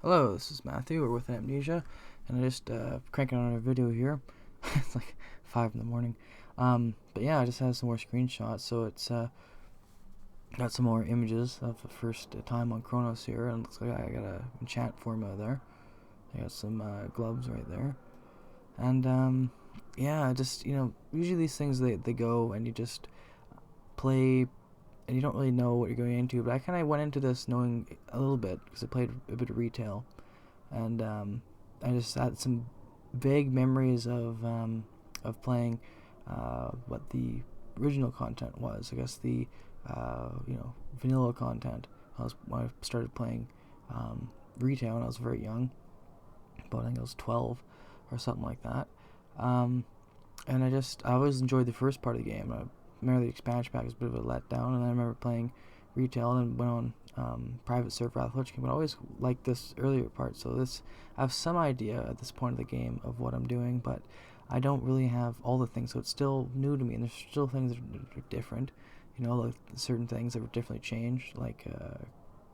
Hello, this is Matthew. We're with Amnesia, and I just cranking on a video here. It's like 5 in the morning. But yeah, I just had some more screenshots, so it's got some more images of the first time on Kronos here, and it looks like I got a enchant formula there. I got some gloves right there, and yeah, just usually these things they go and you just play and you don't really know what you're going into. But I kind of went into this knowing a little bit because I played a bit of retail, and I just had some vague memories of playing what the original content was. I guess the vanilla content. When I started playing retail when I was very young, about I think I was 12 or something like that. Um, and I always enjoyed the first part of the game. I remember the expansion pack was a bit of a letdown, and I remember playing retail and then went on private server Wrath of the Lich King, but I always liked this earlier part. So I have some idea at this point of the game of what I'm doing, but I don't really have all the things, so it's still new to me, and there's still things that are different. Like certain things that were definitely changed, like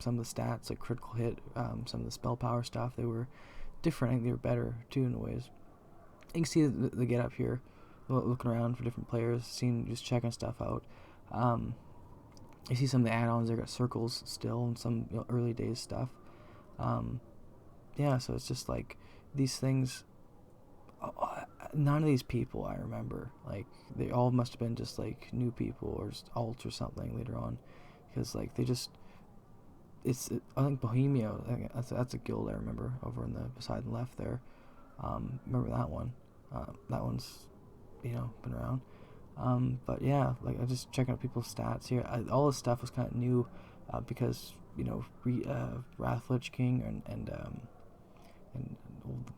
some of the stats, like critical hit, some of the spell power stuff, they were different. I think they were better too in ways. You can see the get up here, looking around for different players, just checking stuff out. Um, you see some of the add-ons. They got circles still, and some early days stuff. Um, yeah, so it's just like these things. None of these people I remember. Like they all must have been just like new people or just alt or something later on, because like they just. I think Bohemia. That's a guild I remember over in the beside the left there. Remember that one? That one's been around. But yeah, like I just checking out people's stats here. All this stuff was kind of new because Wrath Lich King and the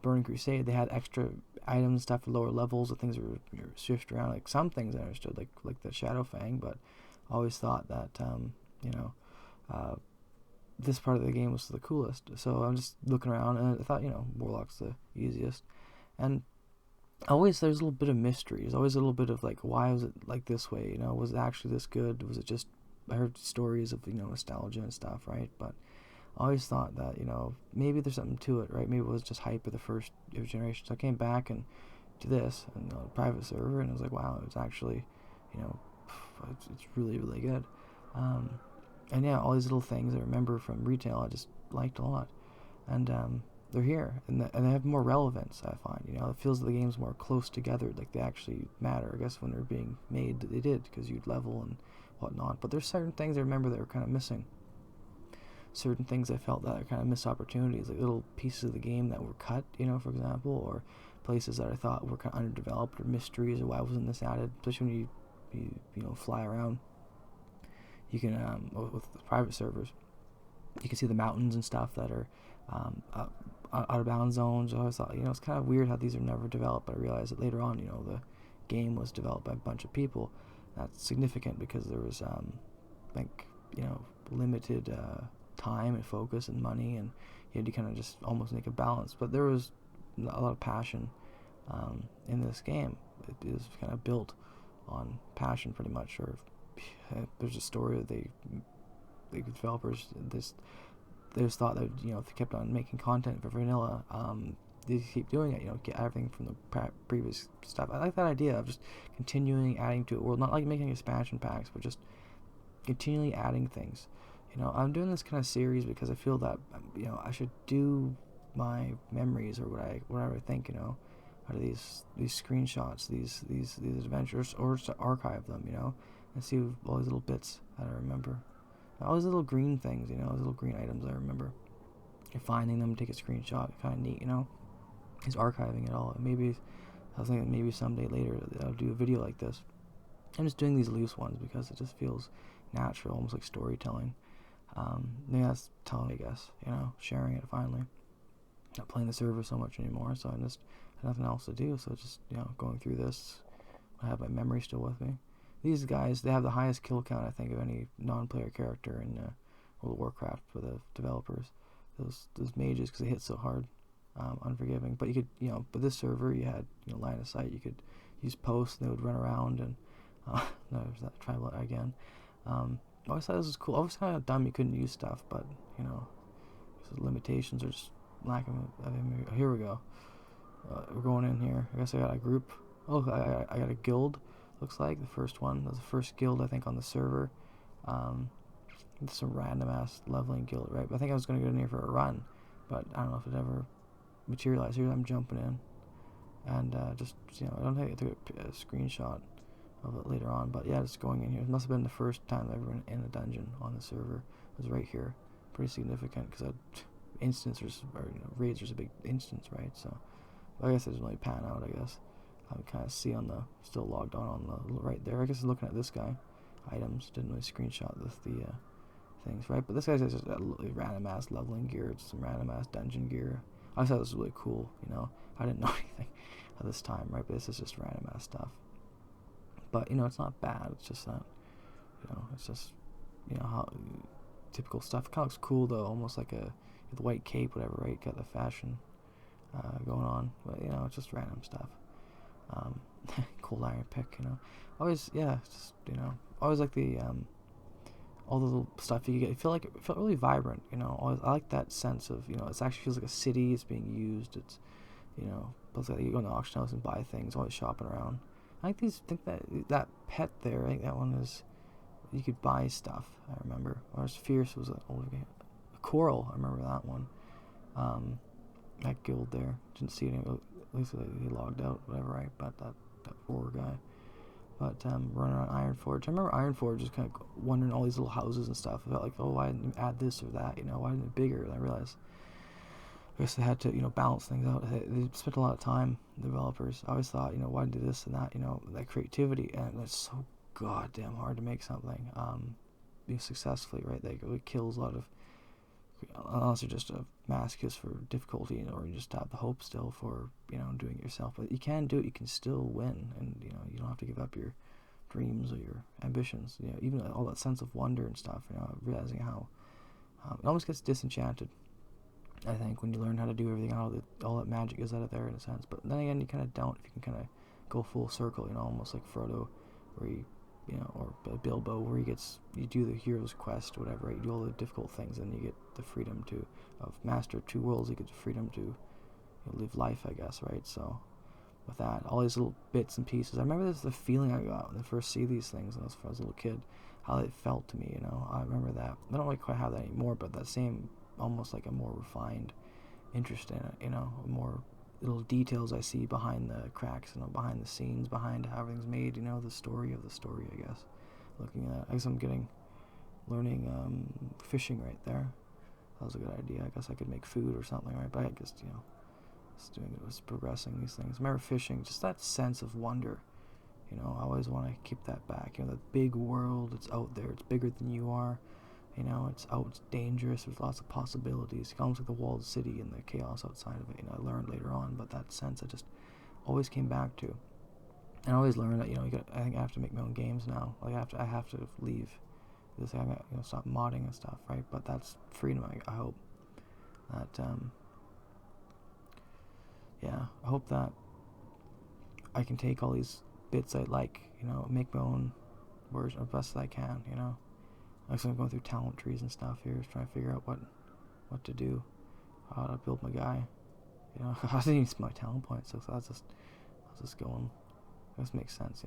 Burning Crusade, they had extra items stuff for lower levels of things that were shift around. Like some things I understood, like the Shadow Fang, but I always thought that uh, this part of the game was the coolest. So I'm just looking around and I thought Warlock's the easiest, and always there's a little bit of mystery. There's always a little bit of like, why was it like this way? Was it actually this good? Was it just, I heard stories of nostalgia and stuff, right? But I always thought that maybe there's something to it, right? Maybe it was just hype of the first generation. So I came back and to this and private server, and I was like, wow, it's actually you know it's really really good. Um, and yeah, all these little things I remember from retail I just liked a lot, and they're here, and they have more relevance. I find it feels like the game's more close together, like they actually matter. I guess when they're being made, they did, because you'd level and whatnot. But there's certain things I remember that were kind of missing. Certain things I felt that are kind of missed opportunities, like little pieces of the game that were cut, for example, or places that I thought were kind of underdeveloped, or mysteries, or why wasn't this added. Especially when you fly around, you can with the private servers, you can see the mountains and stuff that are out of bounds zones. I always thought, it's kind of weird how these are never developed, but I realized that later on, the game was developed by a bunch of people. That's significant because there was, like, limited time and focus and money, and you had to kind of just almost make a balance. But there was a lot of passion in this game. It is kind of built on passion, pretty much. Or there's a story that the developers they just thought that if they kept on making content for vanilla, they keep doing it. Get everything from the previous stuff. I like that idea of just continuing adding to it. Well, not like making expansion packs, but just continually adding things. I'm doing this kind of series because I feel that I should do my memories or whatever I think out of these screenshots, these adventures, or just to archive them, and see all these little bits that I remember. All these little green things, those little green items I remember. And finding them, take a screenshot, kind of neat, He's archiving it all. Maybe I was thinking maybe someday later I'll do a video like this. I'm just doing these loose ones because it just feels natural, almost like storytelling. Maybe that's telling, I guess, sharing it finally. Not playing the server so much anymore, so I just have nothing else to do. So just going through this, I have my memory still with me. These guys, they have the highest kill count, I think, of any non-player character in World of Warcraft for the developers. Those mages, because they hit so hard, unforgiving. But you could, but this server, you had line of sight. You could use posts, and they would run around, and no, there's that tribal again. I always thought this was cool. I was kind of dumb you couldn't use stuff, but this the limitations are just lacking. Here we go. We're going in here. I guess I got a group. Oh, I got a guild. Looks like the first one. That was the first guild I think on the server. Some random ass leveling guild, right? But I think I was gonna go in here for a run, but I don't know if it ever materialized. Here I'm jumping in, and just I don't think I took a screenshot of it later on, but yeah, just going in here. It must have been the first time I've ever been in a dungeon on the server. It was right here. Pretty significant because instances or raids are a big instance, right? So I guess it doesn't really pan out. I guess I can kind of see on the still logged on the right there. I guess looking at this guy, items didn't really screenshot the things, right? But this guy's just random ass leveling gear. It's some random ass dungeon gear. I thought this was really cool. I didn't know anything at this time, right? But this is just random ass stuff. But it's not bad. It's just that it's just how typical stuff. It kind of looks cool though, almost like the white cape, whatever, right? Got the fashion going on, but it's just random stuff. Cold iron pick, always, just always like the all the little stuff you get. It felt really vibrant, always. I like that sense of it actually feels like a city. It's being used. It's plus like you go in the auction house and buy things, always shopping around. I think that pet there, I think that one is you could buy stuff. I remember. Or Fierce was a coral. I remember that one. That guild there, didn't see any. At least he logged out, whatever, right? But that poor guy. But running around Ironforge. I remember Ironforge just kind of wondering all these little houses and stuff. I felt like, oh, why didn't they add this or that? Why didn't it bigger? And I realized, I guess they had to, balance things out. They spent a lot of time, the developers. I always thought, why do this and that? That creativity, and it's so goddamn hard to make something successfully, right? It kills a lot of, unless you're just a masochist for difficulty, or you just have the hope still for doing it yourself. But you can do it. You can still win, and you don't have to give up your dreams or your ambitions. Even all that sense of wonder and stuff. Realizing how it almost gets disenchanted, I think, when you learn how to do everything, all that magic is out of there in a sense. But then again, you kind of don't. If you can kind of go full circle, almost like Frodo, where you or Bilbo, where you do the hero's quest, whatever, right? You do all the difficult things, and you get the freedom of master two worlds. You get the freedom to live life, I guess, right? So with that, all these little bits and pieces. I remember the feeling I got when I first see these things when I was a little kid, how it felt to me. I remember that. I don't really quite have that anymore, but that same, almost like a more refined interest in it. More little details I see behind the cracks, behind the scenes, behind how everything's made, the story of the story, I guess. Looking at, I guess I'm learning fishing right there. That was a good idea. I guess I could make food or something, right? But I guess, was progressing these things. I remember fishing, just that sense of wonder. I always want to keep that back. That big world, it's out there, it's bigger than you are. It's out, it's dangerous, there's lots of possibilities. It's almost like the walled city and the chaos outside of it. I learned later on, but that sense I just always came back to. And I always learned that, I think I have to make my own games now. Like, I have to leave this, I got stop modding and stuff, right? But that's freedom, I hope. That, I hope that I can take all these bits I like, make my own version as best as I can, I'm going through talent trees and stuff here, just trying to figure out what to do, how to build my guy. I didn't use my talent points, so I was just going. This makes sense,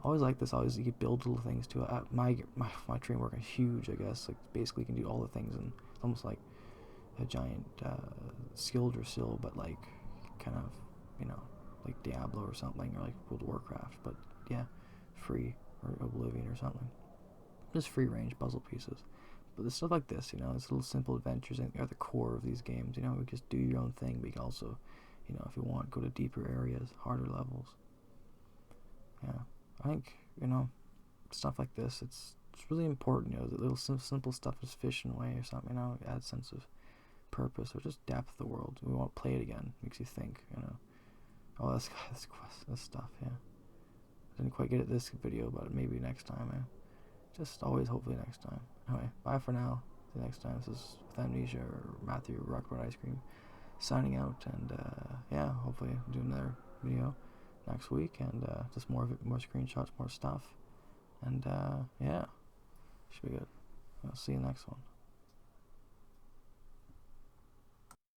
Always like this. Always you could build little things too. My tree work is huge, I guess. Like basically, you can do all the things, and it's almost like a giant skill drill, but like kind of like Diablo or something, or like World of Warcraft. But yeah, free or Oblivion or something. Just free range puzzle pieces. But the stuff like this, these little simple adventures are the core of these games. You just do your own thing, but you can also, if you want, go to deeper areas, harder levels. Yeah, I think, stuff like this, it's really important, the little simple stuff, just fishing away or something, it adds sense of purpose or just depth of the world. We want to play it again, makes you think, oh, this stuff, yeah. I didn't quite get it this video, but maybe next time, just always hopefully next time. Anyway, bye for now. See you next time. This is with Amnesia or Matthew Rockwood Ice Cream signing out, and hopefully do another video next week, and just more screenshots, more stuff, and should be good. I'll see you next one.